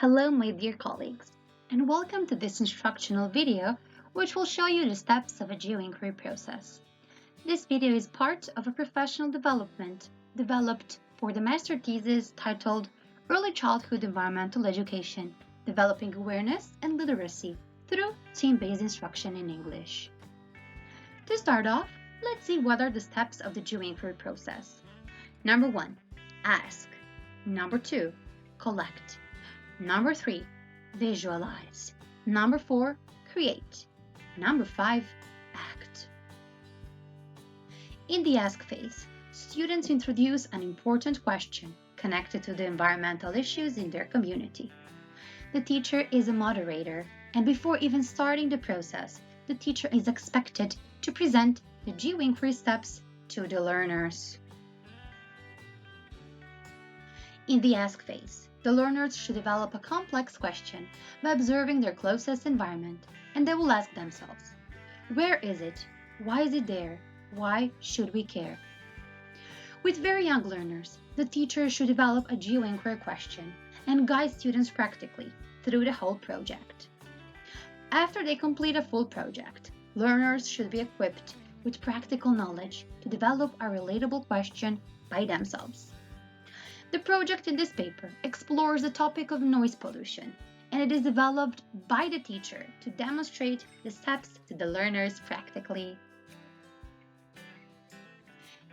Hello my dear colleagues, and welcome to this instructional video which will show you the steps of a Geo-Inquiry process. This video is part of a professional development developed for the master thesis titled Early Childhood Environmental Education, Developing Awareness and Literacy through Team-Based Instruction in English. To start off, let's see what are the steps of the Geo-Inquiry process. Number 1. Ask. Number 2. Collect. Number 3. Visualize. Number 4. Create. Number 5. Act. In the ask phase, students introduce an important question connected to the environmental issues in their community. The teacher is a moderator, and before even starting the process, the teacher is expected to present the Geo-Inquiry steps to the learners. In the ask phase, the learners should develop a complex question by observing their closest environment, and they will ask themselves, where is it? Why is it there? Why should we care? With very young learners, the teacher should develop a Geo-Inquiry question and guide students practically through the whole project. After they complete a full project, learners should be equipped with practical knowledge to develop a relatable question by themselves. The project in this paper explores the topic of noise pollution, and it is developed by the teacher to demonstrate the steps to the learners practically.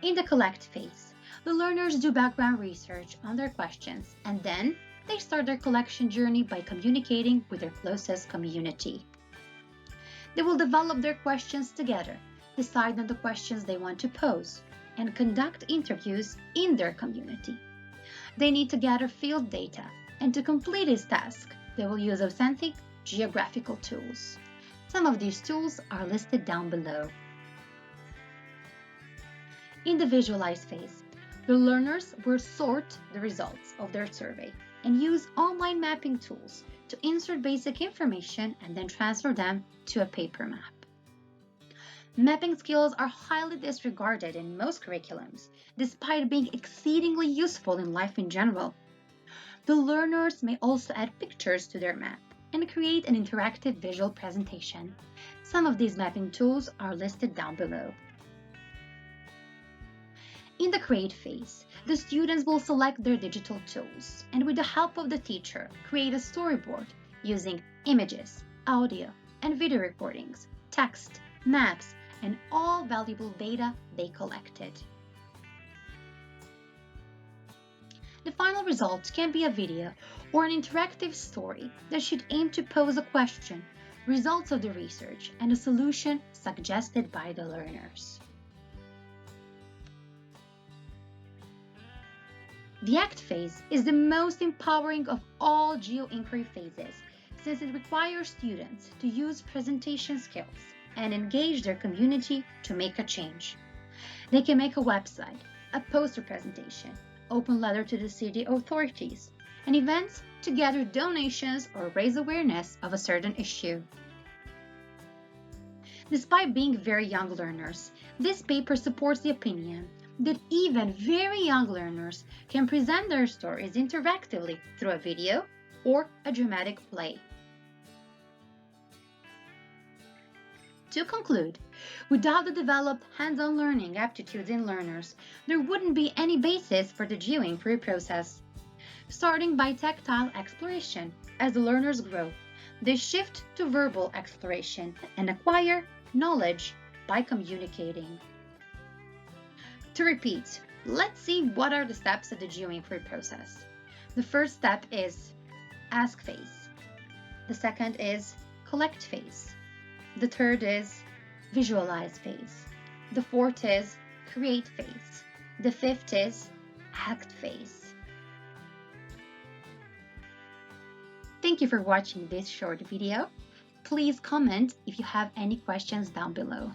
In the collect phase, the learners do background research on their questions, and then they start their collection journey by communicating with their closest community. They will develop their questions together, decide on the questions they want to pose, and conduct interviews in their community. They need to gather field data, and to complete this task, they will use authentic geographical tools. Some of these tools are listed down below. In the visualize phase, the learners will sort the results of their survey and use online mapping tools to insert basic information and then transfer them to a paper map. Mapping skills are highly disregarded in most curriculums, despite being exceedingly useful in life in general. The learners may also add pictures to their map and create an interactive visual presentation. Some of these mapping tools are listed down below. In the create phase, the students will select their digital tools and with the help of the teacher, create a storyboard using images, audio, and video recordings, text, maps, and all valuable data they collected. The final result can be a video or an interactive story that should aim to pose a question, results of the research, and a solution suggested by the learners. The act phase is the most empowering of all Geo-Inquiry phases, since it requires students to use presentation skills and engage their community to make a change. They can make a website, a poster presentation, open letter to the city authorities, and events to gather donations or raise awareness of a certain issue. Despite being very young learners, this paper supports the opinion that even very young learners can present their stories interactively through a video or a dramatic play. To conclude, without the developed hands-on learning aptitudes in learners, there wouldn't be any basis for the Geo-Inquiry process. Starting by tactile exploration, as the learners grow, they shift to verbal exploration and acquire knowledge by communicating. To repeat, let's see what are the steps of the Geo-Inquiry process. The first step is ask phase. The second is collect phase. The third is visualize phase. The fourth is create phase. The fifth is act phase. Thank you for watching this short video. Please comment if you have any questions down below.